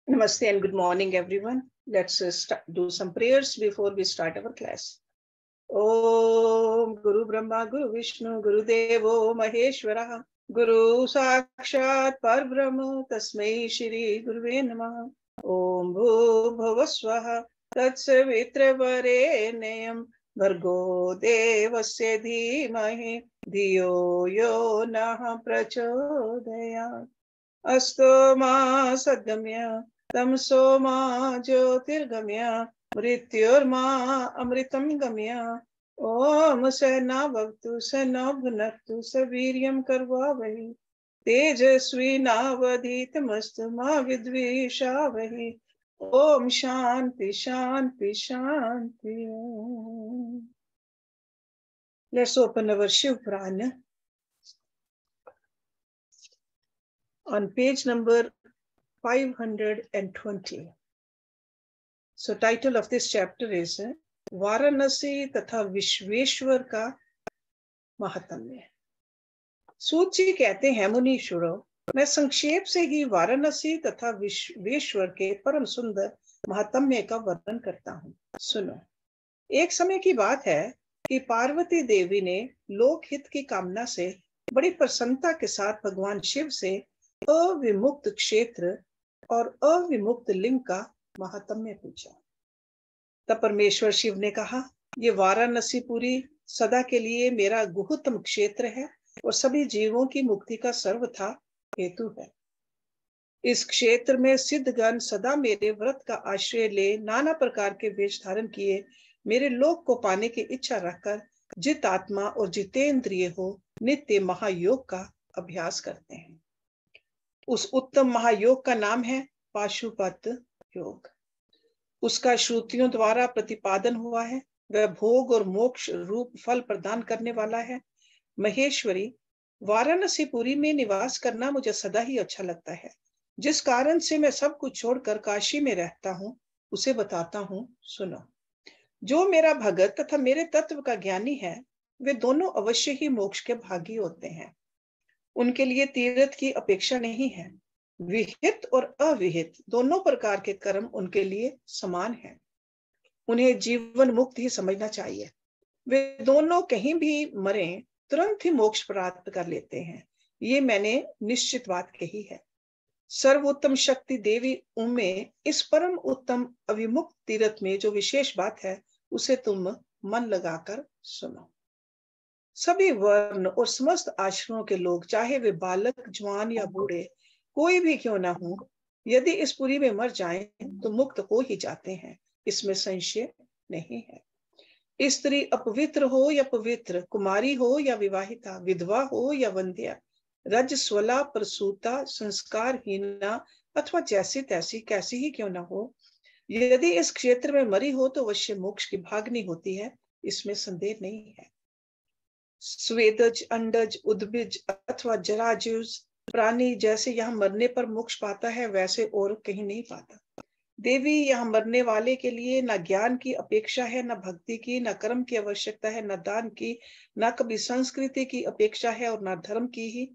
Namaste and good morning, everyone. Let's do some prayers before we start our class. Om Guru Brahma Guru Vishnu Guru Devo Maheshwara Guru Sakshat Parbrahma Tasmai Shri Guruve Namah. Om Bhuvah Swaha Tatsavitra Varenyam Bhargo Devasya Dhimahi Dhiyo Yo Nah Prachodayat. Asto Ma Sadgamya Tamso Ma Jyotirgamya Mrityurma Amritam Gamya. Om Sena Bhavtu Sena Bhunaktu Saviryam Karvavahi Tejasvi Navadhitamastu Ma Vidvishavahi. Om Shanti Shanti Shanti. Let's open our Shiv Purana on page number 520. So title of this chapter is Varanasi तथा विश्वेश्वर का महात्म्य। सूत जी कहते हैं, मुनीश्वरों, मैं संक्षेप से ही वाराणसी तथा विश्वेश्वर के परम सुंदर महात्म्य का वर्णन करता हूँ। सुनो। एक समय की बात है कि पार्वती देवी ने लोकहित की कामना से बड़ी प्रसन्नता के साथ भगवान शिव से अविमुक्त क्षेत्र और अविमुक्त लिंग का महात्म्य पूछा। तब परमेश्वर शिव ने कहा, ये वाराणसीपुरी सदा के लिए मेरा गुहतम क्षेत्र है और सभी जीवों की मुक्ति का सर्वथा हेतु है। इस क्षेत्र में सिद्धगण सदा मेरे व्रत का आश्रय ले नाना प्रकार के वेश धारण किए मेरे लोक को पाने की इच्छा रखकर जित आत्मा और जितेंद्रिय हो नित्य महायोग का अभ्यास करते हैं। उस उत्तम महायोग का नाम है पाशुपत योग। उसका श्रुतियों द्वारा प्रतिपादन हुआ है। वह भोग और मोक्ष रूप फल प्रदान करने वाला है। महेश्वरी, वाराणसीपुरी में निवास करना मुझे सदा ही अच्छा लगता है। जिस कारण से मैं सब कुछ छोड़कर काशी में रहता हूँ उसे बताता हूँ, सुनो। जो मेरा भगत तथा मेरे तत्व का ज्ञानी है वे दोनों अवश्य ही मोक्ष के भागी होते हैं। उनके लिए तीर्थ की अपेक्षा नहीं है। विहित और अविहित दोनों प्रकार के कर्म उनके लिए समान हैं। उन्हें जीवन मुक्त ही समझना चाहिए। वे दोनों कहीं भी मरे तुरंत ही मोक्ष प्राप्त कर लेते हैं। ये मैंने निश्चित बात कही है। सर्वोत्तम शक्ति देवी उनमें इस परम उत्तम अविमुक्त तीर्थ में जो विशेष बात है उसे तुम मन लगाकर सुनो। सभी वर्ण और समस्त आश्रमों के लोग, चाहे वे बालक, जवान या बूढ़े कोई भी क्यों ना हो, यदि इस पुरी में मर जाएं तो मुक्त हो ही जाते हैं, इसमें संशय नहीं है। स्त्री अपवित्र हो या पवित्र, कुमारी हो या विवाहिता, विधवा हो या वंध्या, रजस्वला, प्रसूता, संस्कारहीना अथवा जैसी तैसी कैसी ही क्यों ना हो, यदि इस क्षेत्र में मरी हो तो अवश्य मोक्ष की भागनी होती है, इसमें संदेह नहीं है। स्वेदज, अंडज, उद्भिज अथवा जराजुज प्राणी जैसे यहाँ मरने पर मोक्ष पाता है वैसे और कहीं नहीं पाता। देवी, यहाँ मरने वाले के लिए न ज्ञान की अपेक्षा है, न भक्ति की, न कर्म की आवश्यकता है, न दान की, न कभी संस्कृति की अपेक्षा है और न धर्म की ही।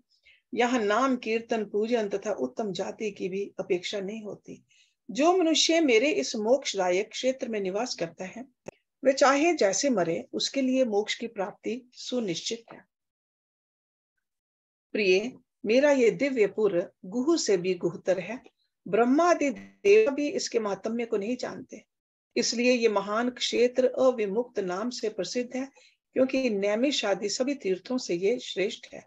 यहाँ नाम कीर्तन, पूजन तथा उत्तम जाति की भी अपेक्षा नहीं होती। जो मनुष्य मेरे इस मोक्षदायक क्षेत्र में निवास करता है वे चाहे जैसे मरे उसके लिए मोक्ष की प्राप्ति सुनिश्चित है। प्रिय, मेरा ये दिव्यपुर गुहु से भी गुहतर है। ब्रह्मा आदि देव भी इसके महात्म्य को नहीं जानते। इसलिए ये महान क्षेत्र अविमुक्त नाम से प्रसिद्ध है, क्योंकि नैमिष आदि सभी तीर्थों से ये श्रेष्ठ है।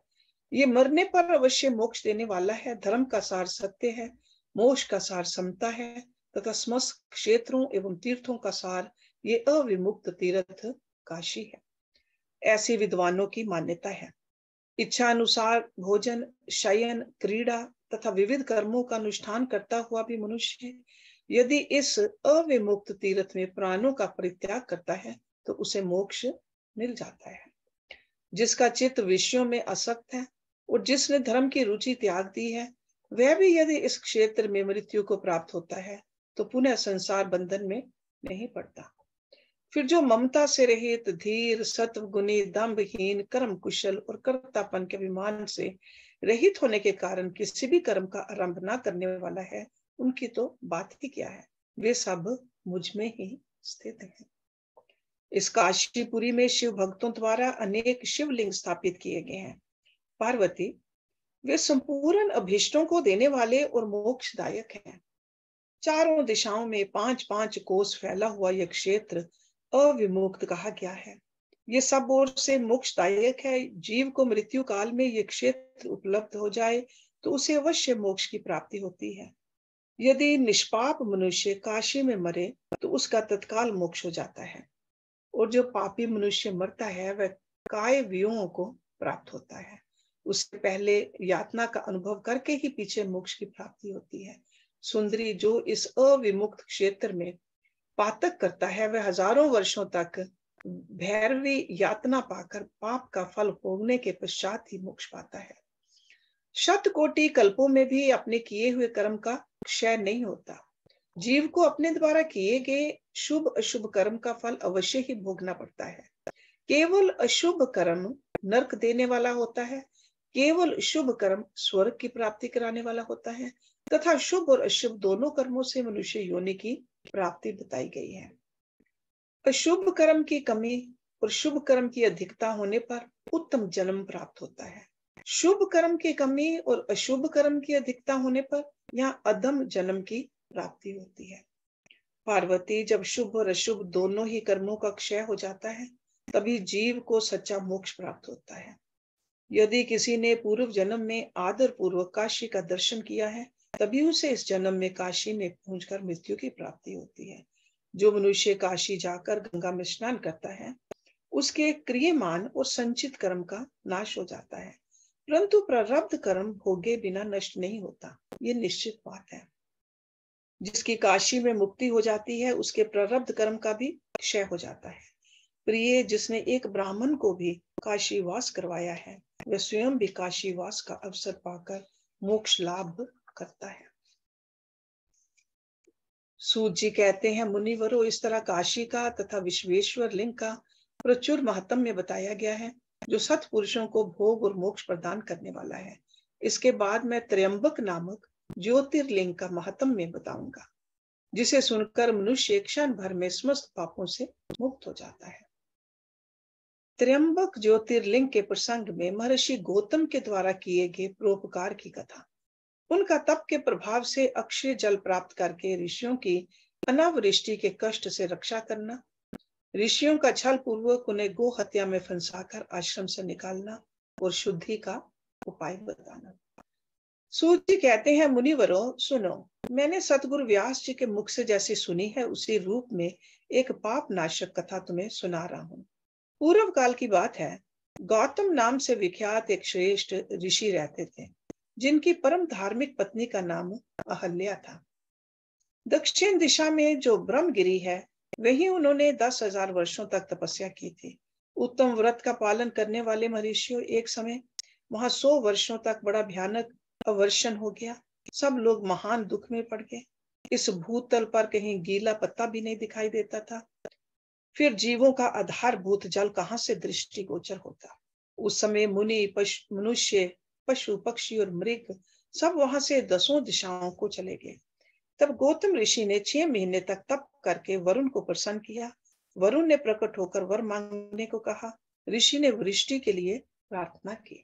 ये मरने पर अवश्य मोक्ष देने वाला है। धर्म का सार सत्य है, मोक्ष का सार समता है तथा समस्त क्षेत्रों एवं तीर्थों का सार ये अविमुक्त तीर्थ काशी है, ऐसी विद्वानों की मान्यता है। इच्छा अनुसार भोजन, शयन, क्रीड़ा तथा विविध कर्मों का अनुष्ठान करता हुआ भी मनुष्य यदि इस अविमुक्त तीर्थ में प्राणों का परित्याग करता है तो उसे मोक्ष मिल जाता है। जिसका चित्त विषयों में आसक्त है और जिसने धर्म की रुचि त्याग दी है वह भी यदि इस क्षेत्र में मृत्यु को प्राप्त होता है तो पुनः संसार बंधन में नहीं पड़ता। फिर जो ममता से रहित, धीर, सत्व गुणी, दम्भहीन, कर्म कुशल और कर्तापन के अभिमान से रहित होने के कारण किसी भी कर्म का आरंभ न करने वाला है उनकी तो बात ही क्या है, वे सब मुझ में ही स्थित हैं। इस काशीपुरी में शिव भक्तों द्वारा अनेक शिवलिंग स्थापित किए गए हैं। पार्वती, वे संपूर्ण अभीष्टों को देने वाले और मोक्षदायक हैं। चारों दिशाओं में 5-5 कोस फैला हुआ यह क्षेत्र अविमुक्त कहा गया है। ये सब ओर से मोक्षदायक है। जीव को मृत्यु काल में यह क्षेत्र उपलब्ध हो जाए तो उसे अवश्य मोक्ष की प्राप्ति होती है। यदि निष्पाप मनुष्य काशी में मरे तो उसका तत्काल मोक्ष हो जाता है, और जो पापी मनुष्य मरता है वह काय वियों को प्राप्त होता है। उससे पहले यातना का अनुभव करके ही पीछे मोक्ष की प्राप्ति होती है। सुंदरी, जो इस अविमुक्त क्षेत्र में पातक करता है वह हजारों वर्षों तक भैरवी यातना पाकर पाप का फल भोगने के पश्चात ही मोक्ष पाता है। शतकोटि कल्पों में भी अपने किए हुए कर्म का क्षय नहीं होता। जीव को अपने द्वारा किए गए शुभ अशुभ कर्म का फल अवश्य ही भोगना पड़ता है। केवल अशुभ कर्म नरक देने वाला होता है, केवल शुभ कर्म स्वर्ग की प्राप्ति कराने वाला होता है, तथा शुभ और अशुभ दोनों कर्मों से मनुष्य योनि की प्राप्ति बताई गई है। अशुभ कर्म की कमी और शुभ कर्म की अधिकता होने पर उत्तम जन्म प्राप्त होता है। शुभ कर्म की कमी और अशुभ कर्म की अधिकता होने पर यहाँ अधम जन्म की प्राप्ति होती है। पार्वती, जब शुभ और अशुभ दोनों ही कर्मों का क्षय हो जाता है तभी जीव को सच्चा मोक्ष प्राप्त होता है। यदि किसी ने पूर्व जन्म में आदर पूर्वक काशी का दर्शन किया है तभी उसे इस जन्म में काशी में पहुंचकर मृत्यु की प्राप्ति होती है। जो मनुष्य काशी जाकर गंगा में स्नान करता है उसके क्रियमान और संचित कर्म का नाश हो जाता है, परंतु प्रारब्ध कर्म भोगे बिना नष्ट नहीं होता, ये निश्चित बात है। जिसकी काशी में मुक्ति हो जाती है उसके प्रारब्ध कर्म का भी क्षय हो जाता है। प्रिय, जिसने एक ब्राह्मण को भी काशीवास करवाया है वह स्वयं भी काशीवास का अवसर पाकर मोक्ष लाभ करता है। सूत जी कहते हैं, मुनिवरों, इस तरह काशी का तथा विश्वेश्वर लिंग का प्रचुर महात्म्य बताया गया है जो सत्पुरुषों को भोग और मोक्ष प्रदान करने वाला है। इसके बाद मैं त्र्यंबक नामक ज्योतिर्लिंग का महात्म्य बताऊंगा, जिसे सुनकर मनुष्य क्षण भर में समस्त पापों से मुक्त हो जाता है। त्र्यंबक ज्योतिर्लिंग के प्रसंग में महर्षि गौतम के द्वारा किए गए परोपकार की कथा, उनका तप के प्रभाव से अक्षय जल प्राप्त करके ऋषियों की अनावृष्टि के कष्ट से रक्षा करना, ऋषियों का छल पूर्वक उन्हें गो हत्या में फंसाकर आश्रम से निकालना और शुद्धि का उपाय बताना। सूत जी कहते हैं, मुनिवरों सुनो, मैंने सतगुरु व्यास जी के मुख से जैसी सुनी है उसी रूप में एक पाप नाशक कथा तुम्हें सुना रहा हूँ। पूर्व काल की बात है। गौतम नाम से विख्यात एक श्रेष्ठ ऋषि रहते थे जिनकी परम धार्मिक पत्नी का नाम अहल्या था। दक्षिण दिशा में जो ब्रह्मगिरी है वहीं उन्होंने 10,000 वर्षों तक तपस्या की थी। उत्तम व्रत का पालन करने वाले महर्षियों एक समय वहां 100 वर्षों तक बड़ा भयानक अवर्षण हो गया। सब लोग महान दुख में पड़ गए। इस भूतल पर कहीं गीला पत्ता भी नहीं दिखाई देता था। फिर जीवों का आधारभूत जल कहाँ से दृष्टिगोचर होता। उस समय मुनि, मनुष्य, पशु, पक्षी और मृग सब वहां से 10 दिशाओं को चले गए। तब गौतम ऋषि ने 6 महीने तक तप करके वरुण को प्रसन्न किया। वरुण ने प्रकट होकर वर मांगने को कहा। ऋषि ने वृष्टि के लिए प्रार्थना की।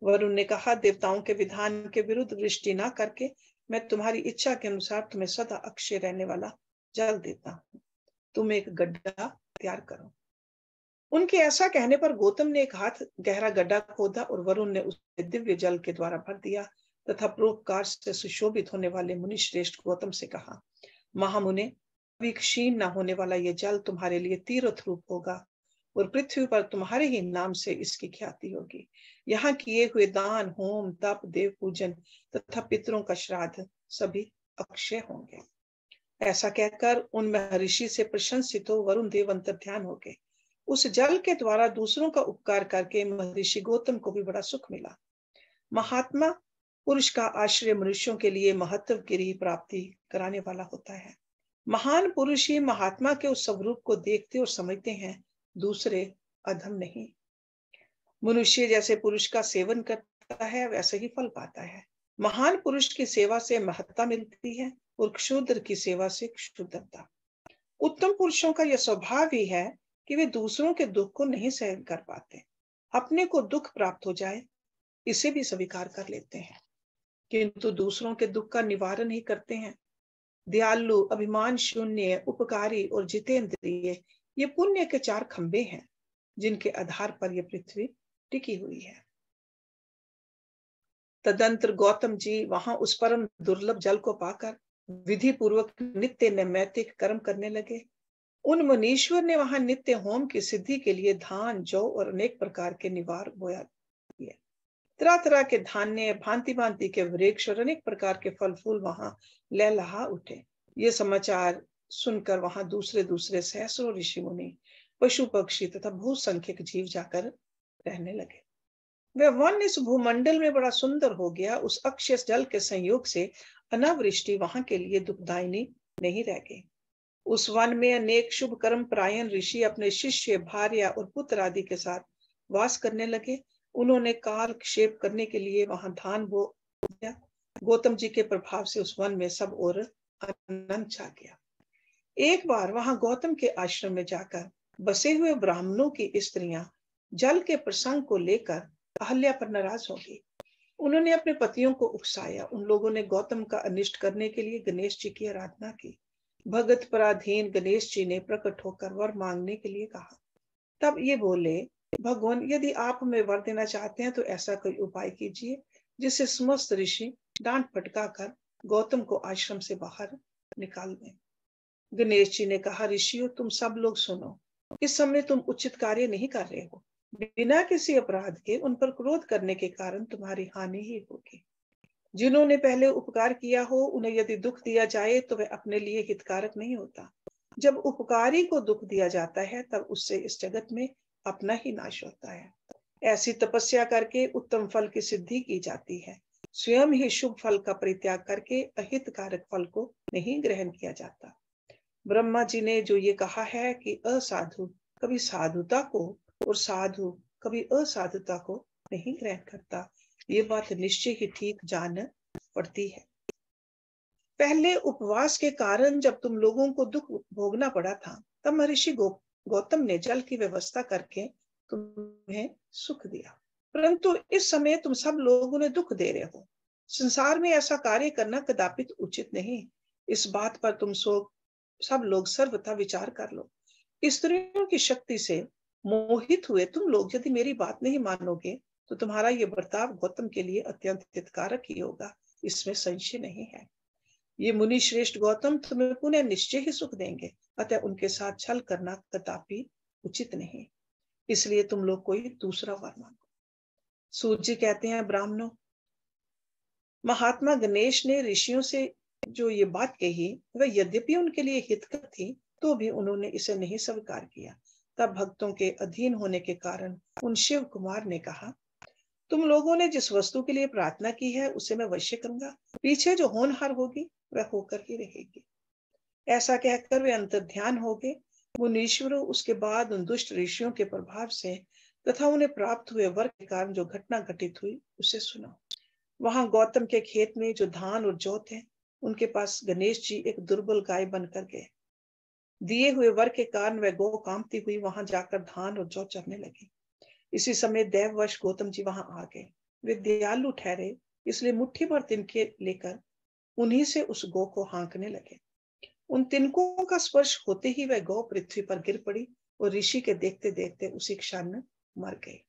वरुण ने कहा, देवताओं के विधान के विरुद्ध वृष्टि ना करके मैं तुम्हारी इच्छा के अनुसार तुम्हें सदा अक्षय रहने वाला जल देता हूँ। तुम एक गड्ढा तैयार करो। उनके ऐसा कहने पर गौतम ने एक हाथ गहरा गड्ढा खोदा और वरुण ने उसे दिव्य जल के द्वारा भर दिया तथा परोपकार से सुशोभित होने वाले मुनि श्रेष्ठ गौतम से कहा, महामुने, कभी क्षीण न होने वाला यह जल तुम्हारे लिए तीर्थ रूप होगा और पृथ्वी पर तुम्हारे ही नाम से इसकी ख्याति होगी। यहाँ किए हुए दान, होम, तप, देव पूजन तथा पितरों का श्राद्ध सभी अक्षय होंगे। ऐसा कहकर उन महर्षि से प्रशंसित हो वरुण देव अंतर्ध्यान हो गए। उस जल के द्वारा दूसरों का उपकार करके महर्षि गौतम को भी बड़ा सुख मिला। महात्मा पुरुष का आश्रय मनुष्यों के लिए महत्व की प्राप्ति कराने वाला होता है। महान पुरुष ही महात्मा के उस स्वरूप को देखते और समझते हैं, दूसरे अधम नहीं। मनुष्य जैसे पुरुष का सेवन करता है वैसे ही फल पाता है। महान पुरुष की सेवा से महत्ता मिलती है और क्षुद्र की सेवा से क्षुद्रता। उत्तम पुरुषों का यह स्वभाव ही है कि वे दूसरों के दुख को नहीं सहन कर पाते। अपने को दुख प्राप्त हो जाए इसे भी स्वीकार कर लेते हैं, किंतु दूसरों के दुख का निवारण ही करते हैं। दयालु, अभिमान शून्य, उपकारी और जितेंद्रिय, ये पुण्य के 4 खंबे हैं जिनके आधार पर यह पृथ्वी टिकी हुई है। तदंतर गौतम जी वहां उस परम दुर्लभ जल को पाकर विधि पूर्वक नित्य नैमित्तिक कर्म करने लगे। उन मुनीश्वर ने वहां नित्य होम की सिद्धि के लिए धान, जौ और अनेक प्रकार के निवार बोया दिए। तरह तरह के धान्य, भांति भांति के वृक्ष और अनेक प्रकार के फल फूल वहां लहलहा उठे। ये समाचार सुनकर वहां दूसरे दूसरे सहस्रों ऋषि मुनि, पशु पक्षी तथा बहुसंख्यक जीव जाकर रहने लगे। वह वन इस भूमंडल में बड़ा सुंदर हो गया। उस अक्षय जल के संयोग से अनावृष्टि वहां के लिए दुखदायिनी नहीं रह गई। उस वन में अनेक शुभ कर्म परायण ऋषि अपने शिष्य, भार्या और पुत्र आदि के साथ वास करने लगे। उन्होंने काल क्षेप करने के लिए वहां धान बो दिया। गौतम जी के प्रभाव से उस वन में सब और आनंद छा गया। एक बार वहां गौतम के आश्रम में जाकर बसे हुए ब्राह्मणों की स्त्रियां जल के प्रसंग को लेकर अहल्या पर नाराज हो गई। उन्होंने अपने पतियों को उकसाया। उन लोगों ने गौतम का अनिष्ट करने के लिए गणेश जी की आराधना की। भगत पराधीन गणेश जी ने प्रकट होकर वर मांगने के लिए कहा। तब ये बोले, भगवान, यदि आप हमें वर देना चाहते हैं तो ऐसा कोई उपाय कीजिए जिससे समस्त ऋषि डांट फटका कर गौतम को आश्रम से बाहर निकाल दें। गणेश जी ने कहा, ऋषियों, तुम सब लोग सुनो। इस समय तुम उचित कार्य नहीं कर रहे हो। बिना किसी अपराध के उन पर क्रोध करने के कारण तुम्हारी हानि ही होगी। जिन्होंने पहले उपकार किया हो उन्हें यदि दुख दिया जाए तो वह अपने लिए हितकारक नहीं होता। जब उपकारी को दुख दिया जाता है तब उससे इस जगत में अपना ही नाश होता है। ऐसी तपस्या करके उत्तम फल की सिद्धि की जाती है। स्वयं ही शुभ फल का परित्याग करके अहितकारक फल को नहीं ग्रहण किया जाता। ब्रह्मा जी ने जो ये कहा है कि असाधु कभी साधुता को और साधु कभी असाधुता को नहीं ग्रहण करता, ये बात निश्चय ही ठीक जान पड़ती है। पहले उपवास के कारण जब तुम लोगों को दुख भोगना पड़ा था तब महर्षि गौतम ने जल की व्यवस्था करके तुम्हें सुख दिया, परंतु इस समय तुम सब लोगों ने दुख दे रहे हो। संसार में ऐसा कार्य करना कदापि उचित नहीं। इस बात पर तुम सब लोग सर्वथा विचार कर लो। स्त्रियों की शक्ति से मोहित हुए तुम लोग यदि मेरी बात नहीं मानोगे तो तुम्हारा यह बर्ताव गौतम के लिए अत्यंत हितकारक ही होगा, इसमें संशय नहीं है। ये मुनि श्रेष्ठ गौतम तुम्हें पुनः निश्चय ही सुख देंगे, अतः उनके साथ छल करना कदापि उचित नहीं। इसलिए तुम लोग कोई दूसरा वर मांगो। सूत जी कहते हैं, ब्राह्मणों, महात्मा गणेश ने ऋषियों से जो ये बात कही वह यद्यपि उनके लिए हितकर थी तो भी उन्होंने इसे नहीं स्वीकार किया। तब भक्तों के अधीन होने के कारण उन शिव कुमार ने कहा, तुम लोगों ने जिस वस्तु के लिए प्रार्थना की है उसे मैं वश्य करूंगा। पीछे जो होनहार होगी वह होकर ही रहेगी। ऐसा कहकर वे अंतर्ध्यान हो गए। मुनीश्वरों, उसके बाद उन दुष्ट ऋषियों के प्रभाव से तथा उन्हें प्राप्त हुए वर के कारण जो घटना घटित हुई उसे सुना। वहां गौतम के खेत में जो धान और जौ थे उनके पास गणेश जी एक दुर्बल गाय बनकर गए। दिए हुए वर के कारण वह गौ कांपती हुई वहां जाकर धान और जौ चरने लगी। इसी समय देववश गौतम जी वहां आ गए। वे दयालु ठहरे, इसलिए मुट्ठी भर तिनके लेकर उन्हीं से उस गौ को हाँकने लगे। उन तिनकों का स्पर्श होते ही वह गौ पृथ्वी पर गिर पड़ी और ऋषि के देखते देखते उसी क्षण मर गए।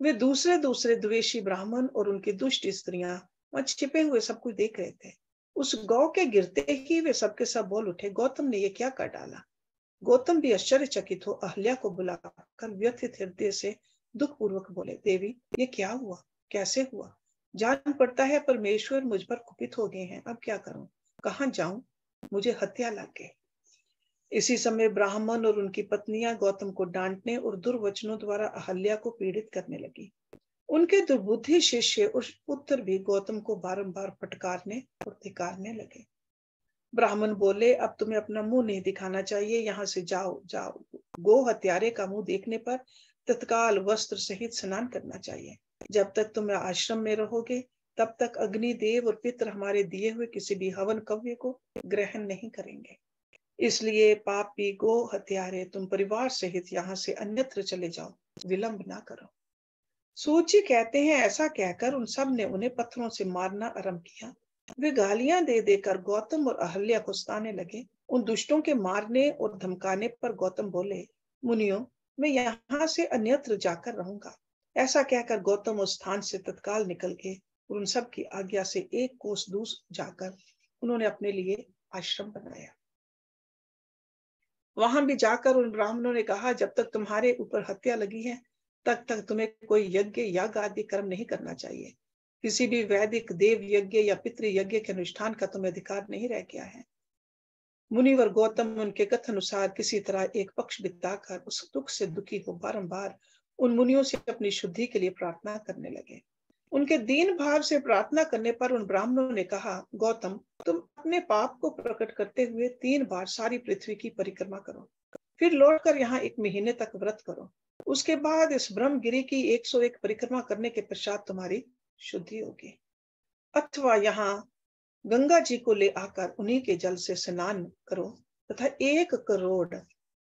वे दूसरे दूसरे द्वेषी ब्राह्मण और उनकी दुष्ट स्त्रियां वहां छिपे हुए सब कुछ देख रहे थे। उस गौ के गिरते ही वे सबके सब बोल उठे, गौतम ने ये क्या कर डाला। गौतम भी आश्चर्यचकित हो अहल्या को बुलाकर व्यथित हृदय से दुख पूर्वक बोले, देवी, ये क्या हुआ, कैसे हुआ। जान पड़ता है परमेश्वर मुझ पर कुपित हो गए हैं, अब क्या करूं, कहां जाऊं, मुझे हत्या लग गई। इसी समय ब्राह्मण और उनकी पत्नियां गौतम को डांटने और दुर्वचनों द्वारा अहल्या को पीड़ित करने लगी। उनके दुर्बुद्धि शिष्य और पुत्र भी गौतम को बारंबार फटकारने और धिक्कारने लगे। ब्राह्मण बोले, अब तुम्हें अपना मुंह नहीं दिखाना चाहिए, यहाँ से जाओ जाओ। गो हत्यारे का मुंह देखने पर तत्काल वस्त्र सहित स्नान करना चाहिए। जब तक तुम आश्रम में रहोगे तब तक अग्निदेव और पितर हमारे दिए हुए किसी भी हवन कव्य को ग्रहण नहीं करेंगे। इसलिए पापी गो हत्यारे, तुम परिवार सहित यहाँ से अन्यत्र चले जाओ, विलंब ना करो। सूची कहते हैं, ऐसा कहकर उन सब ने उन्हें पत्थरों से मारना आरंभ किया। वे गालियां दे देकर गौतम और अहल्या को सताने लगे। उन दुष्टों के मारने और धमकाने पर गौतम बोले, मुनियों, मैं यहाँ से अन्यत्र जाकर रहूंगा। ऐसा कहकर गौतम उस स्थान से तत्काल निकल गए और उन सब की आज्ञा से 1 कोस दूर जाकर उन्होंने अपने लिए आश्रम बनाया। वहां भी जाकर उन ब्राह्मणों ने कहा, जब तक तुम्हारे ऊपर हत्या लगी है तब तक तुम्हें कोई यज्ञ याग आदि कर्म नहीं करना चाहिए। किसी भी वैदिक देव यज्ञ या पितृ यज्ञ के अनुष्ठान का तुम्हें अधिकार नहीं रह गया है। मुनिवर गौतम उनके कथन अनुसार किसी तरह एक पक्ष बिताकर उस दुख से दुखी हो बारंबार उन मुनियों से अपनी शुद्धि के लिए प्रार्थना करने लगे। उनके दीन भाव से प्रार्थना करने पर उन ब्राह्मणों ने कहा, गौतम, तुम अपने पाप को प्रकट करते हुए 3 बार सारी पृथ्वी की परिक्रमा करो, फिर लौटकर यहाँ 1 महीने तक व्रत करो। उसके बाद इस ब्रह्मगिरी की 101 परिक्रमा करने के पश्चात तुम्हारी शुद्धि होगी। अथवा यहाँ गंगा जी को ले आकर उन्हीं के जल से स्नान करो तथा 1 करोड़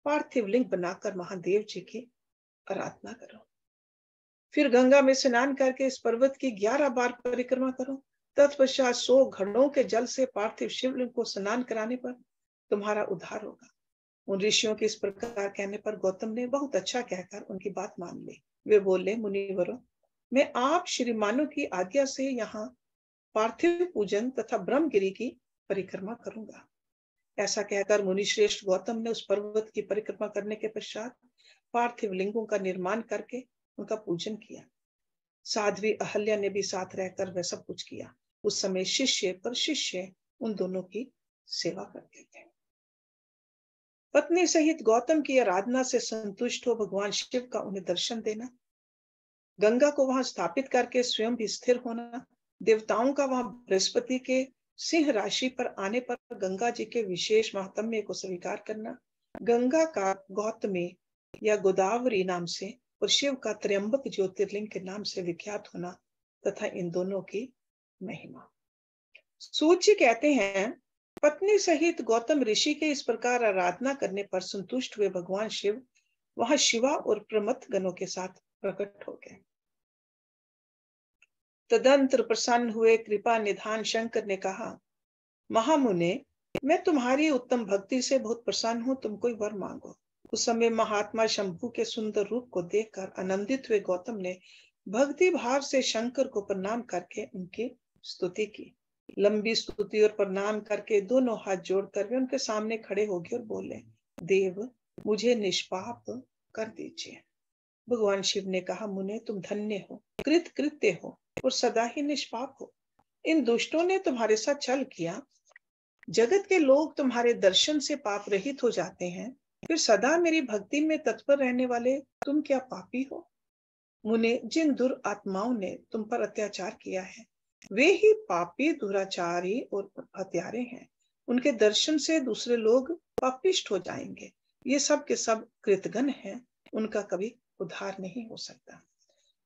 पार्थिव लिंग बनाकर महादेव जी की आराधना करो। फिर गंगा में स्नान करके इस पर्वत की 11 बार परिक्रमा करो। तत्पश्चात 100 घड़ों के जल से पार्थिव शिवलिंग को स्नान कराने पर तुम्हारा उद्धार होगा। उन ऋषियों के इस प्रकार कहने पर गौतम ने बहुत अच्छा कहकर उनकी बात मान ली। वे बोले, मुनिवरों, मैं आप श्रीमानों की आज्ञा से यहाँ पार्थिव पूजन तथा ब्रह्मगिरी की परिक्रमा करूंगा। ऐसा कहकर मुनि श्रेष्ठ गौतम ने उस पर्वत की परिक्रमा करने के पश्चात पार्थिव लिंगों का निर्माण करके उनका पूजन किया। साध्वी अहल्या ने भी साथ रहकर वह सब कुछ किया। उस समय शिष्य पर शिष्य उन दोनों की सेवा करते थे। पत्नी सहित गौतम की आराधना से संतुष्ट हो भगवान शिव का उन्हें दर्शन देना, गंगा को वहां स्थापित करके स्वयं भी स्थिर होना, देवताओं का वहां बृहस्पति के सिंह राशि पर आने पर गंगा जी के विशेष महात्म्य को स्वीकार करना, गंगा का गौतमी या गोदावरी नाम से और शिव का त्र्यंबक ज्योतिर्लिंग के नाम से विख्यात होना तथा इन दोनों की महिमा। सूची कहते हैं, पत्नी सहित गौतम ऋषि के इस प्रकार आराधना करने पर संतुष्ट हुए भगवान शिव वहां शिवा और प्रमथ गणों के साथ प्रकट हो गए। तदंतर प्रसन्न हुए कृपा निधान शंकर ने कहा, महामुने, मैं तुम्हारी उत्तम भक्ति से बहुत प्रसन्न हूं, तुम कोई वर मांगो। उस समय महात्मा शंभु के सुंदर रूप को देखकर आनंदित हुए गौतम ने भक्ति भाव से शंकर को प्रणाम करके उनकी स्तुति की। लंबी स्तुति और प्रणाम करके दोनों हाथ जोड़कर वे उनके सामने खड़े हो गए और बोले, देव, मुझे निष्पाप कर दीजिए। भगवान शिव ने कहा, मुने, तुम धन्य हो, कृतकृत्य हो और सदा ही निष्पाप हो। इन दुष्टों ने तुम्हारे साथ छल किया। जगत के लोग तुम्हारे दर्शन से पाप रहित हो जाते हैं, फिर सदा मेरी भक्ति में तत्पर रहने वाले तुम क्या पापी हो? मुने, जिन दुरात्माओं ने तुम पर अत्याचार किया है वे ही पापी, दुराचारी और हत्यारे हैं। उनके दर्शन से दूसरे लोग पापिष्ट हो जाएंगे। ये सब के सब कृतघ्न हैं, उनका कभी उद्धार नहीं हो सकता।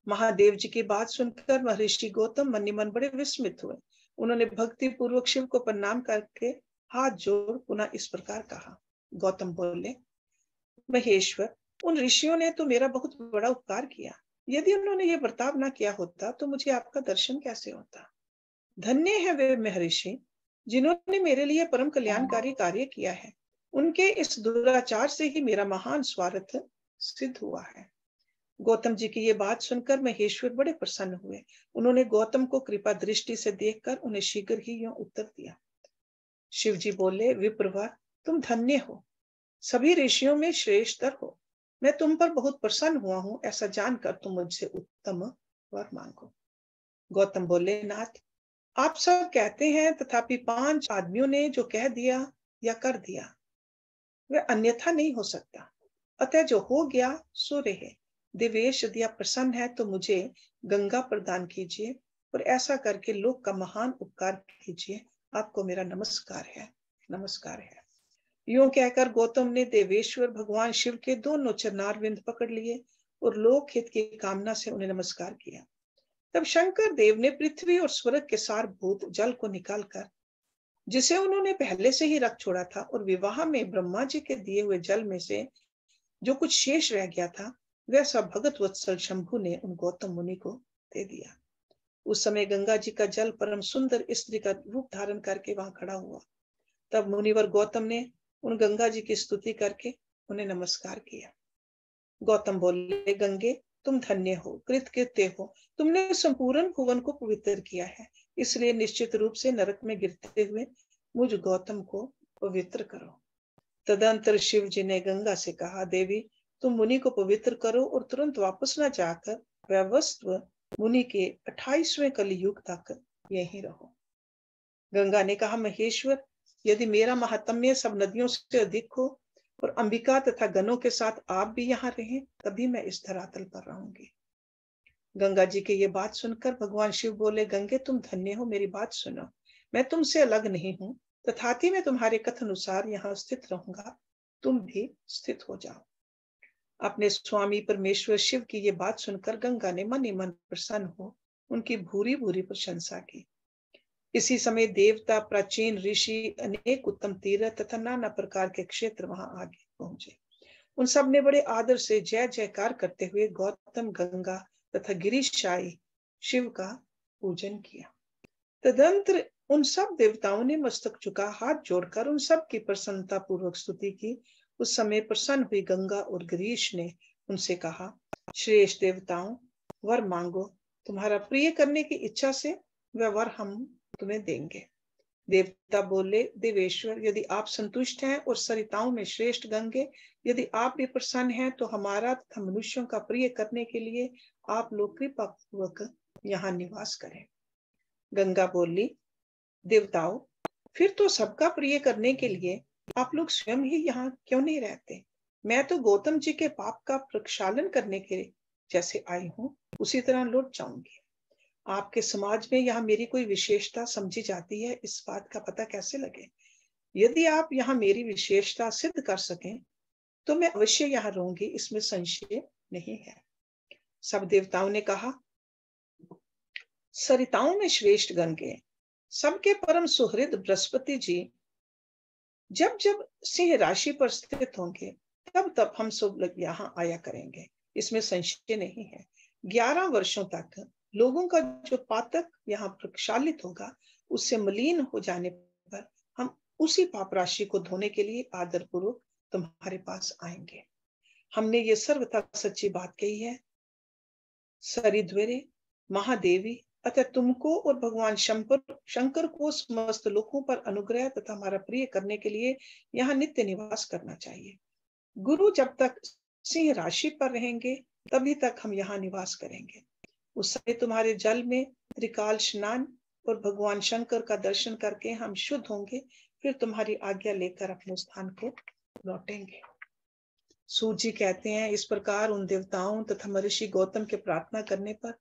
महादेव जी की बात सुनकर महर्षि गौतम मन ही मन बड़े विस्मित हुए। उन्होंने भक्ति पूर्वक शिव को प्रणाम करके हाथ जोड़ पुनः इस प्रकार कहा। गौतम बोले, महेश्वर, उन ऋषियों ने तो मेरा बहुत बड़ा उपकार किया। यदि उन्होंने ये बर्ताव न किया होता तो मुझे आपका दर्शन कैसे होता। धन्य है वे महर्षि जिन्होंने मेरे लिए परम कल्याणकारी कार्य किया है। उनके इस दुराचार से ही मेरा महान स्वार्थ सिद्ध हुआ है। गौतम जी की ये बात सुनकर महेश्वर बड़े प्रसन्न हुए। उन्होंने गौतम को कृपा दृष्टि से देखकर उन्हें शीघ्र ही यूं उत्तर दिया। शिव जी बोले, विप्रवर, तुम धन्य हो, सभी ऋषियों में श्रेष्ठतर हो। मैं तुम पर बहुत प्रसन्न हुआ हूं, ऐसा जानकर तुम मुझसे उत्तम वर मांगो। गौतम बोले, नाथ, आप सब कहते हैं, तथापि 5 आदमियों ने जो कह दिया या कर दिया वह अन्यथा नहीं हो सकता। अतः जो हो गया सो रहे। देवेश, यदि आप प्रसन्न है तो मुझे गंगा प्रदान कीजिए और ऐसा करके लोक का महान उपकार कीजिए। आपको मेरा नमस्कार है, नमस्कार है। यूं कहकर गौतम ने देवेश्वर भगवान शिव के दोनों चरणारविंद पकड़ लिए और लोक हित की कामना से उन्हें नमस्कार किया। तब शंकर देव ने पृथ्वी और स्वर्ग के सारभूत जल को निकालकर, जिसे उन्होंने पहले से ही रख छोड़ा था, और विवाह में ब्रह्मा जी के दिए हुए जल में से जो कुछ शेष रह गया था, वह सब भगत वत्सल शंभु ने उन गौतम मुनि को दे दिया। उस समय गंगा जी का जल परम सुंदर स्त्री का रूप धारण करके वहां खड़ा हुआ। तब मुनिवर गौतम ने उन गंगा जी की स्तुति करके उन्हें नमस्कार किया। गौतम बोले, गंगे तुम धन्य हो, कृतकृत्य हो, तुमने संपूर्ण भुवन को पवित्र किया है, इसलिए निश्चित रूप से नरक में गिरते हुए मुझ गौतम को पवित्र करो। तदंतर शिव जी ने गंगा से कहा, देवी तुम मुनि को पवित्र करो और तुरंत वापस न जाकर वैवस्व मुनि के 28वें कलयुग तक यहीं रहो। गंगा ने कहा, महेश्वर, यदि मेरा महात्म्य सब नदियों से अधिक हो और अंबिका तथा गणों के साथ आप भी यहाँ रहें, तभी मैं इस धरातल पर रहूंगी। गंगा जी की ये बात सुनकर भगवान शिव बोले, गंगे तुम धन्य हो, मेरी बात सुनो, मैं तुमसे अलग नहीं हूं, तथापि मैं तुम्हारे कथन अनुसार यहाँ स्थित रहूंगा, तुम भी स्थित हो जाओ। अपने स्वामी परमेश्वर शिव की ये बात सुनकर गंगा ने मन ही मन प्रसन्न हो उनकी भूरी भूरी प्रशंसा की। इसी समय देवता, प्राचीन ऋषि, अनेक उत्तम तीर्थ तथा नाना प्रकार के क्षेत्र वहां आगे पहुंचे। उन सब ने बड़े आदर से जय जयकार करते हुए गौतम, गंगा तथा गिरीशाई शिव का पूजन किया। तदंतर उन सब देवताओं ने मस्तक झुका हाथ जोड़कर उन सब की प्रसन्नता पूर्वक स्तुति की। उस समय प्रसन्न हुई गंगा और गिरीश ने उनसे कहा, श्रेष्ठ देवताओं, वर मांगो, तुम्हारा प्रिय करने की इच्छा से वह वर हम तुम्हें देंगे। देवता बोले, देवेश्वर, यदि आप संतुष्ट हैं और सरिताओं में श्रेष्ठ गंगे, यदि आप भी प्रसन्न हैं, तो हमारा तथा मनुष्यों का प्रिय करने के लिए आप लोग कृपा पूर्वक यहाँ निवास करें। गंगा बोली, देवताओं, फिर तो सबका प्रिय करने के लिए आप लोग स्वयं ही यहाँ क्यों नहीं रहते? मैं तो गौतम जी के पाप का प्रक्षालन करने के जैसे आई हूँ, उसी तरह लौट जाऊंगी। आपके समाज में यहाँ मेरी कोई विशेषता समझी जाती है, इस बात का पता कैसे लगे? यदि आप यहाँ मेरी विशेषता सिद्ध कर सकें, तो मैं अवश्य यहाँ रहूंगी, इसमें संशय नहीं है। सब देवताओं ने कहा, सरिताओं में श्रेष्ठ गंगे, सबके परम सुहृद बृहस्पति जी जब जब सिंह राशि पर स्थित होंगे, तब तब हम सब लोग यहाँ आया करेंगे, इसमें संशय नहीं है। 11 वर्षों तक लोगों का जो पातक यहाँ प्रक्षालित होगा, उससे मलिन हो जाने पर हम उसी पाप राशि को धोने के लिए आदर पूर्वक तुम्हारे पास आएंगे। हमने ये सर्वथा सच्ची बात कही है। सरिद्वरे, महादेवी, अतः तुमको और भगवान शंकर को समस्त लोकों पर अनुग्रह तथा हमारा प्रिय करने के लिए यहाँ नित्य निवास करना चाहिए। गुरु जब तक सिंह राशि पर रहेंगे, तभी तक हम यहाँ निवास करेंगे। उस समय तुम्हारे जल में त्रिकाल स्नान और भगवान शंकर का दर्शन करके हम शुद्ध होंगे, फिर तुम्हारी आज्ञा लेकर अपने स्थान को लौटेंगे। सूत जी कहते हैं, इस प्रकार उन देवताओं तथा महर्षि गौतम के प्रार्थना करने पर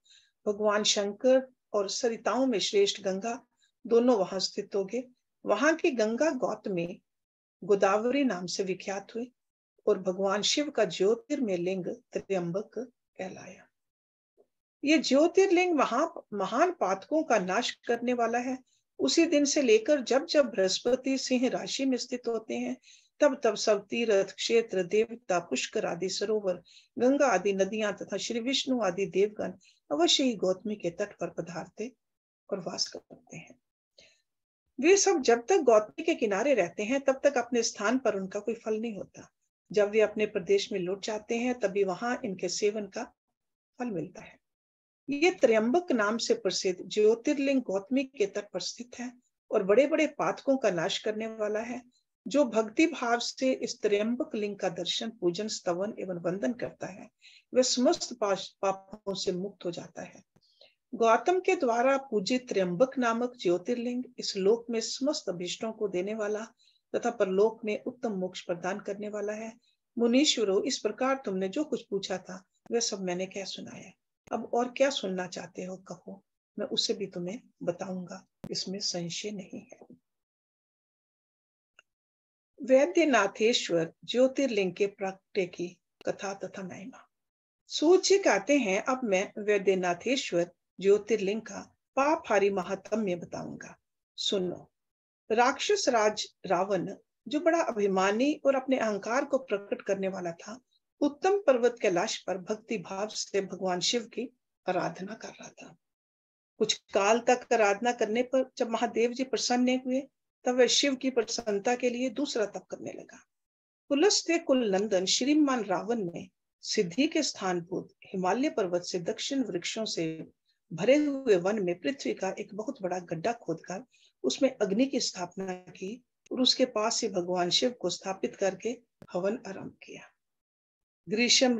भगवान शंकर और सरिताओं में श्रेष्ठ गंगा दोनों वहां स्थित हो गए। वहां की गंगा गौतमी गोदावरी नाम से विख्यात हुई और भगवान शिव का ज्योतिर्मय लिंग त्र्यंबक कहलाया। ये ज्योतिर्लिंग वहां महान पातकों का नाश करने वाला है। उसी दिन से लेकर जब जब बृहस्पति सिंह राशि में स्थित होते हैं, तब तब सब तीर्थ क्षेत्र, देवता, पुष्कर आदि सरोवर, गंगा आदि नदियां तथा श्री विष्णु आदि देवगण अवश्य ही गौतमी के तट पर पधारते और वास करते हैं। वे सब जब तक गौतमी के किनारे रहते हैं, तब तक अपने स्थान पर उनका कोई फल नहीं होता। जब वे अपने प्रदेश में लौट जाते हैं, तभी वहां इनके सेवन का फल मिलता है। ये त्र्यंबक नाम से प्रसिद्ध ज्योतिर्लिंग गौतमी के तट पर स्थित है और बड़े बड़े पातकों का नाश करने वाला है। जो भक्ति भाव से इस त्र्यंबक लिंग का दर्शन, पूजन, स्तवन एवं वंदन करता है, वह समस्त पापों से मुक्त हो जाता है। गौतम के द्वारा पूजित त्र्यंबक नामक ज्योतिर्लिंग इस लोक में समस्त अभीष्टों को देने वाला तथा परलोक में उत्तम मोक्ष प्रदान करने वाला है। मुनीश्वरों, इस प्रकार तुमने जो कुछ पूछा था, वह सब मैंने कह सुनाया। अब और क्या सुनना चाहते हो कहो, मैं उसे भी तुम्हें बताऊंगा, इसमें संशय नहीं है। वैद्यनाथेश्वर ज्योतिर्लिंग के प्रगटे की कथा तथा महिमा। सूत जी कहते हैं, अब मैं वैद्यनाथेश्वर ज्योतिर्लिंग का पापहारी महात्म्य बताऊंगा। सुनो। राक्षस राज रावण, जो बड़ा अभिमानी और अपने अहंकार को प्रकट करने वाला था, उत्तम पर्वत कैलाश पर भक्ति भाव से भगवान शिव की आराधना कर रहा था। कुछ काल तक आराधना करने पर जब महादेव जी प्रसन्न हुए, तब वह शिव की प्रसन्नता के लिए दूसरा तप करने लगा। पुलस्त्य कुल नंदन श्रीमान रावण ने सिद्धि के स्थानभूत हिमालय पर्वत से दक्षिण वृक्षों से भरे हुए वन में पृथ्वी का एक बहुत बड़ा गड्ढा खोदकर उसमें अग्नि की स्थापना की और उसके पास से भगवान शिव को स्थापित करके हवन आरंभ किया। ग्रीष्म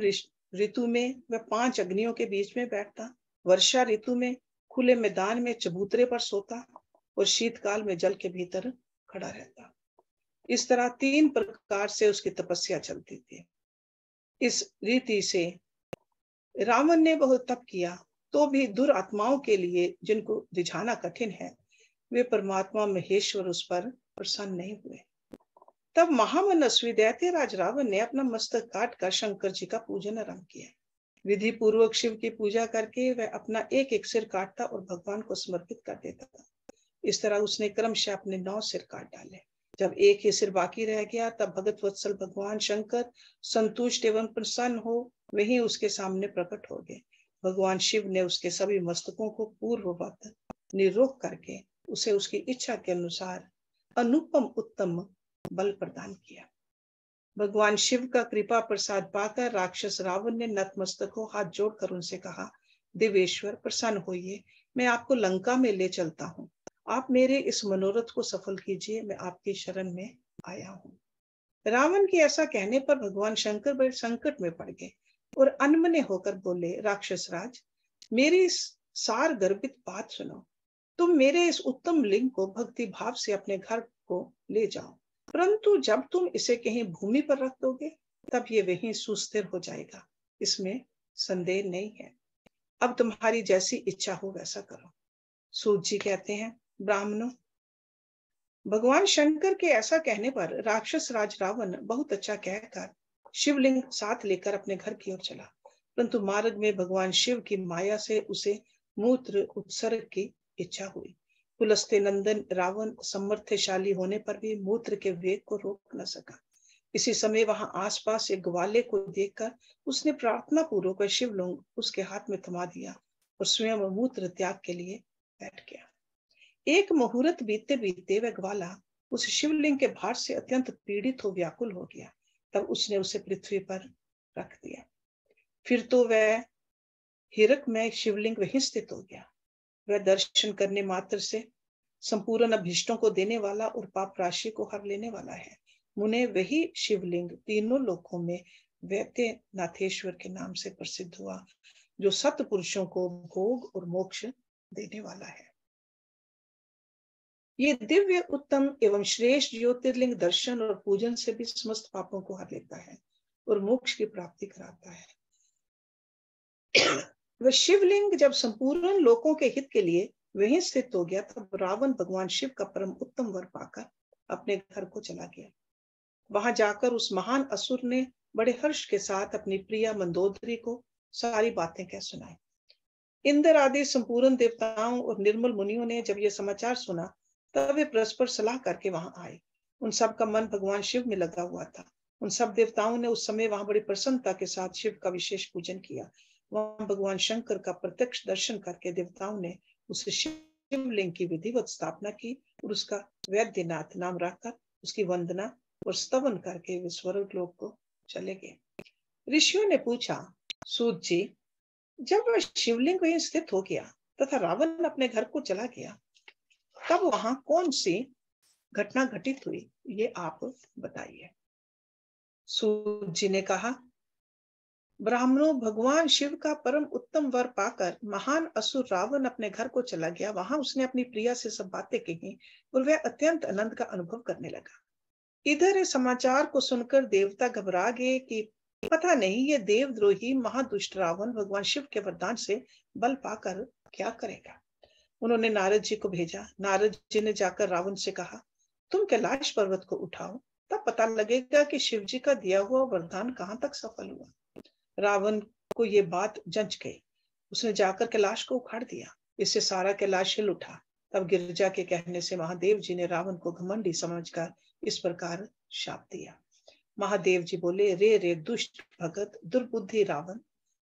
ऋतु में वह 5 अग्नियों के बीच में बैठता, वर्षा ऋतु में खुले मैदान में चबूतरे पर सोता और शीतकाल में जल के भीतर खड़ा रहता। इस तरह 3 प्रकार से उसकी तपस्या चलती थी। इस रीति से रावण ने बहुत तप किया, तो भी दुरात्माओं के लिए, जिनको रिझाना कठिन है, वे परमात्मा महेश्वर उस पर प्रसन्न नहीं हुए। तब महामनस्वी दैत्य राज रावण ने अपना मस्तक काट कर शंकर जी का पूजन आरंभ किया। विधि पूर्वक शिव की पूजा करके वह अपना एक एक सिर काटता और भगवान को समर्पित कर देता था। इस तरह उसने क्रमशः अपने 9 सिर काट डाले। जब एक ही सिर बाकी रह गया, तब भगत वत्सल भगवान शंकर संतुष्ट एवं प्रसन्न हो वही उसके सामने प्रकट हो गए। भगवान शिव ने उसके सभी मस्तकों को पूर्ववत निरोध करके उसे उसकी इच्छा के अनुसार अनुपम उत्तम बल प्रदान किया। भगवान शिव का कृपा प्रसाद पाकर राक्षस रावण ने नतमस्तक हो हाथ जोड़कर उनसे कहा, देवेश्वर प्रसन्न होइए, मैं आपको लंका में ले चलता हूँ। आप मेरे इस मनोरथ को सफल कीजिए, मैं आपकी शरण में आया हूँ। रावण के ऐसा कहने पर भगवान शंकर बड़े संकट में पड़ गए और अनमने होकर बोले, राक्षस राज, मेरी इस सार गर्भित बात सुनो। तुम मेरे इस उत्तम लिंग को भक्ति भाव से अपने घर को ले जाओ, परंतु जब तुम इसे कहीं भूमि पर रख दोगे, तब ये वहीं सुस्थिर हो जाएगा, इसमें संदेह नहीं है। अब तुम्हारी जैसी इच्छा हो वैसा करो। सूत जी कहते हैं, ब्राह्मणों, भगवान शंकर के ऐसा कहने पर राक्षस राज रावण बहुत अच्छा कहकर शिवलिंग साथ लेकर अपने घर की ओर चला, परंतु मार्ग में भगवान शिव की माया से उसे मूत्र उत्सर्ग की इच्छा हुई। पुलस्त्य नंदन रावण समर्थशाली होने पर भी मूत्र के वेग को रोक न सका। इसी समय वहां आसपास एक ग्वाले को देखकर उसने प्रार्थना पूर्वक शिवलिंग उसके हाथ में थमा दिया और स्वयं मूत्र त्याग के लिए बैठ गया। एक मुहूर्त बीतते बीतते वह ग्वाला उस शिवलिंग के भार से अत्यंत पीड़ित हो व्याकुल हो गया। तब उसने उसे पृथ्वी पर रख दिया। फिर तो वह हिरक में शिवलिंग वहीं स्थित हो गया। वह दर्शन करने मात्र से संपूर्ण अभीष्टों को देने वाला और पाप राशि को हर लेने वाला है। मुने वही शिवलिंग तीनों लोकों में वैद्यनाथेश्वर के नाम से प्रसिद्ध हुआ, जो सत्पुरुषों को भोग और मोक्ष देने वाला है। ये दिव्य उत्तम एवं श्रेष्ठ ज्योतिर्लिंग दर्शन और पूजन से भी समस्त पापों को हर लेता है और मोक्ष की प्राप्ति कराता है। वह शिवलिंग जब संपूर्ण लोकों के हित के लिए वहीं स्थित हो गया, तब रावण भगवान शिव का परम उत्तम वर पाकर अपने घर को चला गया। वहां जाकर उस महान असुर ने बड़े हर्ष के साथ अपनी प्रिया मंदोदरी को सारी बातें कह सुनाई। इंद्र आदि संपूर्ण देवताओं और निर्मल मुनियों ने जब यह समाचार सुना, तब वे परस्पर सलाह करके वहां आए। उन सब का मन भगवान शिव में लगा हुआ था। उन सब देवताओं ने उस समय वहां बड़ी प्रसन्नता के साथ शिव का विशेष पूजन किया। वहां भगवान शंकर का प्रत्यक्ष दर्शन करके देवताओं ने उस शिवलिंग की विधिवत स्थापना की और उसका वैद्यनाथ नाम रखकर उसकी वंदना और स्तवन करके वे स्वर्ग लोक को चले गए। ऋषियों ने पूछा, सूत जी, जब वह शिवलिंग वहीं स्थित हो गया तथा रावण अपने घर को चला गया, तब वहां कौन सी घटना घटित हुई, ये आप बताइए। सूत जी ने कहा, ब्राह्मणों, भगवान शिव का परम उत्तम वर पाकर महान असुर रावण अपने घर को चला गया। वहां उसने अपनी प्रिया से सब बातें कही और वह अत्यंत आनंद का अनुभव करने लगा। इधर इस समाचार को सुनकर देवता घबरा गए कि पता नहीं ये देवद्रोही महादुष्ट रावण भगवान शिव के वरदान से बल पाकर क्या करेगा। उन्होंने नारद जी को भेजा। नारद जी ने जाकर रावण से कहा, तुम कैलाश पर्वत को उठाओ, तब पता लगेगा कि शिव जी का दिया हुआ वरदान कहाँ तक सफल हुआ। रावण को ये बात जंच गई। उसने जाकर कैलाश को उखाड़ दिया। इससे सारा कैलाश हिल उठा। तब गिरजा के कहने से महादेव जी ने रावण को घमंडी समझकर इस प्रकार शाप दिया। महादेव जी बोले, रे रे दुष्ट भगत, दुर्बुद्धि रावण,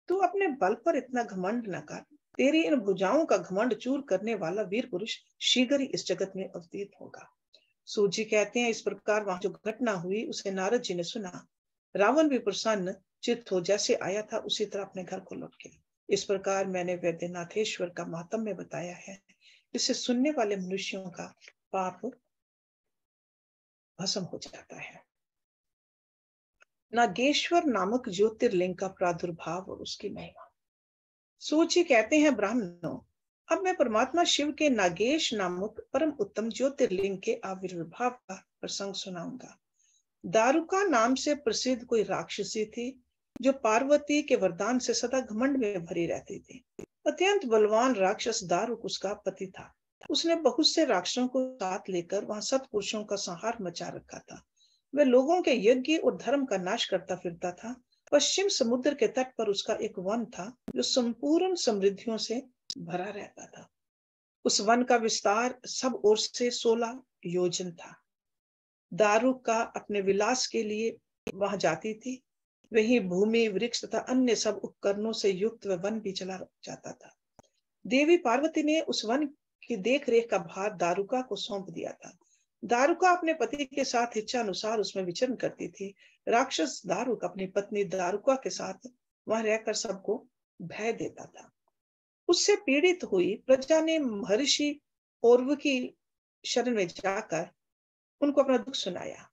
तू अपने बल पर इतना घमंड न कर। तेरी इन भुजाओं का घमंड चूर करने वाला वीर पुरुष शीघ्र ही इस जगत में अवतीर्ण होगा। सूत जी कहते हैं, इस प्रकार वहां जो घटना हुई उसे नारद जी ने सुना। रावण भी प्रसन्न चित्त हो जैसे आया था उसी तरह अपने घर को लौट गया। इस प्रकार मैंने वैद्यनाथेश्वर का महात्म्य बताया है। इसे सुनने वाले मनुष्यों का पाप भस्म हो जाता है। नागेश्वर नामक ज्योतिर्लिंग का प्रादुर्भाव और उसकी महिमा। सूत जी कहते हैं, ब्राह्मणों, अब मैं परमात्मा शिव के नागेश नामक परम उत्तम ज्योतिर्लिंग के आविर्भाव का प्रसंग सुनाऊंगा। दारुका नाम से प्रसिद्ध कोई राक्षसी थी जो पार्वती के वरदान से सदा घमंड में भरी रहती थी। अत्यंत बलवान राक्षस दारुक उसका पति था। उसने बहुत से राक्षसों को साथ लेकर वहां सत्पुरुषों का संहार मचा रखा था। वह लोगों के यज्ञ और धर्म का नाश करता फिरता था। पश्चिम समुद्र के तट पर उसका एक वन था जो संपूर्ण समृद्धियों से भरा रहता था। उस वन का विस्तार सब ओर से 16 योजन था। दारुक का अपने विलास के लिए वहां जाती थी। वही भूमि, वृक्ष तथा अन्य सब उपकरणों से युक्त वह वन भी चला जाता था। देवी पार्वती ने उस वन की देख रेख का भार दारुका को सौंप दिया था। दारुका अपने पति के साथ इच्छा अनुसार उसमें विचरण करती थी। राक्षस दारुक अपनी पत्नी दारुका के साथ वहां रहकर सबको भय देता था। उससे पीड़ित हुई प्रजा ने महर्षि औरव की शरण में जाकर उनको अपना दुख सुनाया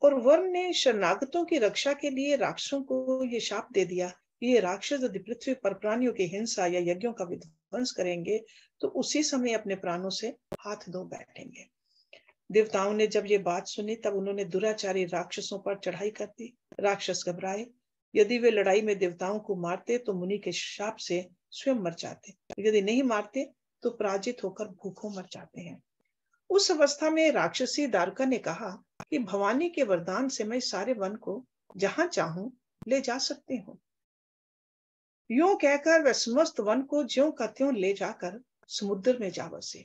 और वरुण ने शरणागतों की रक्षा के लिए राक्षसों को ये शाप दे दिया कि ये राक्षस यदि पृथ्वी पर प्राणियों की हिंसा या यज्ञों का विध्वंस करेंगे तो उसी समय अपने प्राणों से हाथ धो बैठेंगे। देवताओं ने जब ये बात सुनी तब उन्होंने दुराचारी राक्षसों पर चढ़ाई कर दी। राक्षस घबराए। यदि वे लड़ाई में देवताओं को मारते तो मुनि के शाप से स्वयं मर जाते, यदि नहीं मारते तो पराजित होकर भूखों मर जाते हैं। उस अवस्था में राक्षसी दारुका ने कहा कि भवानी के वरदान से मैं सारे वन को जहां चाहूं ले जा सकती हूँ। यूं कहकर वह समस्त वन को ज्यों का त्यों ले जाकर समुद्र में जा बसे।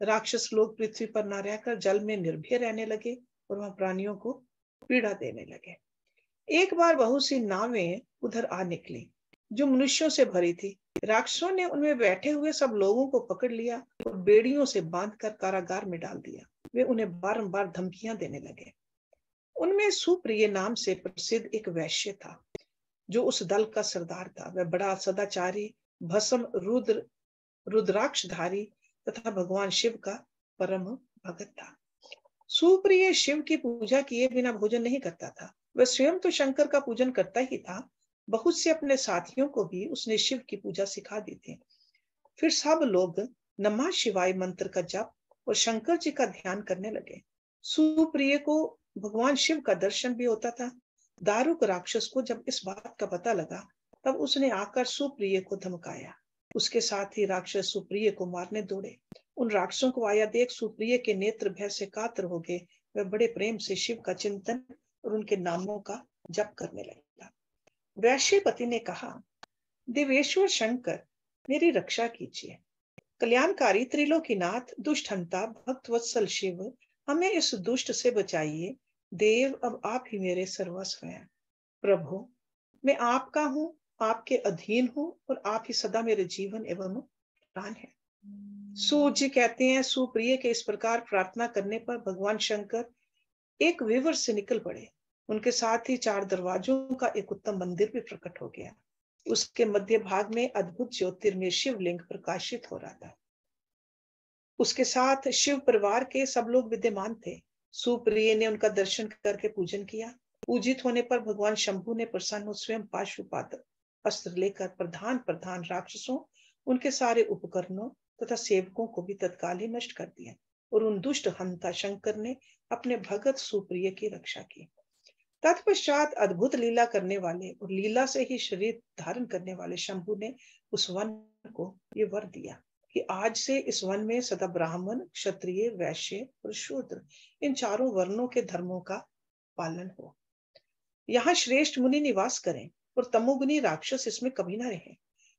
राक्षस लोग पृथ्वी पर न रहकर जल में निर्भय रहने लगे और वहां प्राणियों को पीड़ा देने लगे। एक बार बहुत सी नावें उधर आ निकली जो मनुष्यों से भरी थी। राक्षसों ने उनमें बैठे हुए सब लोगों को पकड़ लिया और बेड़ियों से बांधकर कारागार में डाल दिया। वे उन्हें बारंबार धमकियां देने लगे। उनमें सुप्रिय नाम से प्रसिद्ध एक वैश्य था जो उस दल का सरदार था। वह बड़ा सदाचारी, भस्म रुद्राक्षधारी तथा भगवान शिव का परम भगत था। सुप्रिय शिव की पूजा किए बिना भोजन नहीं करता था। वह स्वयं तो शंकर का पूजन करता ही था, बहुत से अपने साथियों को भी उसने शिव की पूजा सिखा दी थी। फिर सब लोग नमः शिवाय मंत्र का जप और शंकर जी का ध्यान करने लगे। सुप्रिय को भगवान शिव का दर्शन भी होता था। दारुक राक्षस को जब इस बात का पता लगा तब उसने आकर सुप्रिय को धमकाया। उसके साथ ही राक्षस सुप्रिय को मारने दौड़े। उन राक्षसों को आया देख सुप्रिय के नेत्र भय से कातर हो गए। वह बड़े प्रेम से शिव का चिंतन और उनके नामों का जप करने लगा। वैश्यपति ने कहा, देवेश्वर शंकर, मेरी रक्षा कीजिए। कल्याणकारी त्रिलोकीनाथ, दुष्ट हंता, भक्त वत्सल शिव, हमें इस दुष्ट से बचाइए। देव, अब आप ही मेरे सर्वस्व हैं। प्रभु, मैं आपका हूँ, आपके अधीन हूँ और आप ही सदा मेरे जीवन एवं प्राण है। सूत जी कहते हैं, सुप्रिय के इस प्रकार प्रार्थना करने पर भगवान शंकर एक विवर से निकल पड़े। उनके साथ ही 4 दरवाजों का एक उत्तम मंदिर भी प्रकट हो गया। उसके मध्य भाग में अद्भुत ज्योतिर्मय शिवलिंग प्रकाशित हो रहा था। उसके साथ शिव परिवार के सब लोग विद्यमान थे। सुप्रिय ने उनका दर्शन करके पूजन किया। पूजित होने पर भगवान शंभु ने प्रसन्न हो स्वयं पाशुपात अस्त्र लेकर प्रधान राक्षसों, उनके सारे उपकरणों तथा सेवकों को भी तत्काल ही नष्ट कर दिया और उन दुष्ट हंता शंकर ने अपने भगत सुप्रिय की रक्षा की। तत्पश्चात अद्भुत लीला करने वाले और लीला से ही शरीर धारण करने वाले शंभु ने उस वन को ये वर दिया कि आज से इस वन में सदा ब्राह्मण, क्षत्रिय, वैश्य और शूद्र, इन चारों वर्णों के धर्मों का पालन हो। यहाँ श्रेष्ठ मुनि निवास करें और तमोगुनी राक्षस इसमें कभी ना रहे।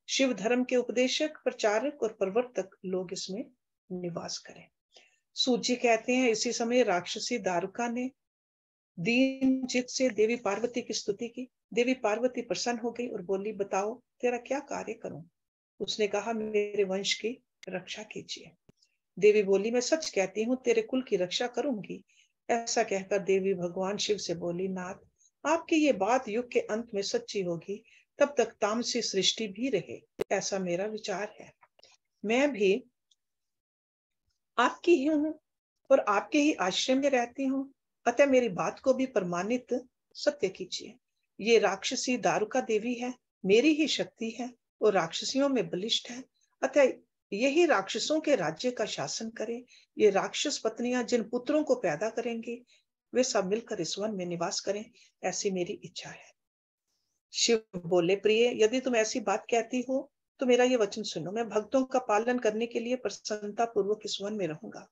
शिव धर्म के उपदेशक, प्रचारक और प्रवर्तक लोग इसमें निवास करें। सूत जी कहते हैं, इसी समय राक्षसी दारुका ने दीन चित से देवी पार्वती की स्तुति की। देवी पार्वती प्रसन्न हो गई और बोली, बताओ तेरा क्या कार्य करूं। उसने कहा, मेरे वंश की रक्षा कीजिए। देवी बोली, मैं सच कहती हूँ, तेरे कुल की रक्षा करूंगी। ऐसा कहकर देवी भगवान शिव से बोली, नाथ, आपकी ये बात युग के अंत में सच्ची होगी, तब तक तामसी सृष्टि भी रहे, ऐसा मेरा विचार है। मैं भी आपकी ही हूँ और आपके ही आश्रम में रहती हूँ, अतः मेरी बात को भी प्रमाणित सत्य कीजिए। ये राक्षसी दारुका देवी है, मेरी ही शक्ति है और राक्षसियों में बलिष्ठ है, अतः यही राक्षसों के राज्य का शासन करे। ये राक्षस पत्नियां जिन पुत्रों को पैदा करेंगी, वे सब मिलकर इस वन में निवास करें, ऐसी मेरी इच्छा है। शिव बोले, प्रिय, यदि तुम ऐसी बात कहती हो तो मेरा ये वचन सुनो। मैं भक्तों का पालन करने के लिए प्रसन्नता पूर्वक इस वन में रहूंगा।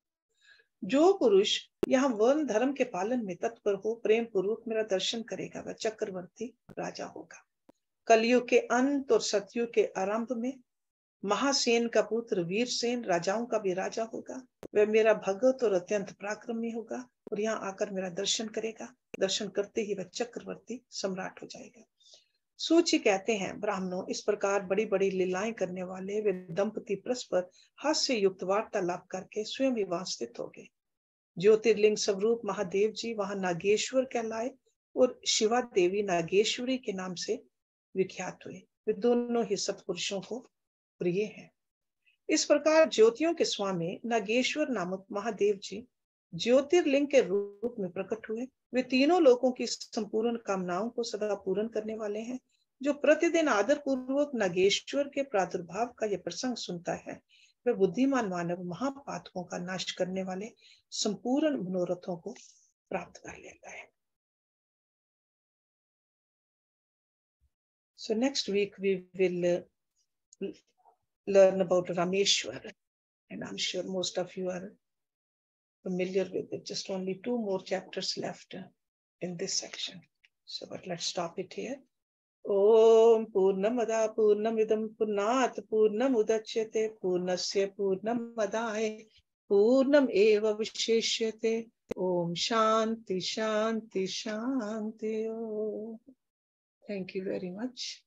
जो पुरुष यहाँ वन धर्म के पालन में तत्पर हो, प्रेम पूर्वक मेरा दर्शन करेगा, वह चक्रवर्ती राजा होगा। कलयुग के अंत और सतयुग के आरंभ में महासेन का पुत्र वीरसेन राजाओं का भी राजा होगा। वह मेरा भगत और अत्यंत पराक्रमी होगा और यहाँ आकर मेरा दर्शन करेगा। दर्शन करते ही वह चक्रवर्ती सम्राट हो जाएगा। सूची कहते हैं, ब्राह्मणों, इस प्रकार बड़ी बड़ी लीलाएं करने वाले वे दंपति परस्पर हास्य युक्त वार्तालाप करके स्वयं ही वहां स्थित हो गए। ज्योतिर्लिंग स्वरूप महादेव जी वहां नागेश्वर कहलाए और शिवा देवी नागेश्वरी के नाम से विख्यात हुए। वे दोनों ही सत्पुरुषों को प्रिय हैं। इस प्रकार ज्योतियों के स्वामी नागेश्वर नामक महादेव जी ज्योतिर्लिंग के रूप में प्रकट हुए। वे तीनों लोगों की संपूर्ण कामनाओं को सदा पूर्ण करने वाले हैं। जो प्रतिदिन आदर पूर्वक नागेश्वर के प्रादुर्भाव का यह प्रसंग सुनता है, वह बुद्धिमान मानव महापातकों का नाश करने वाले संपूर्ण मनोरथों को प्राप्त कर लेता है। So next week we will learn about Rameshwar, and I'm sure most of you are familiar with it. Just only 2 more chapters left in this section. So, but let's stop it here. Om Purnamada Purnamidam Purnat Purnamudachyate Purnasya Purnamadaya Purnam Eva Visheshyate. Om Shanti Shanti Shanti. Thank you very much.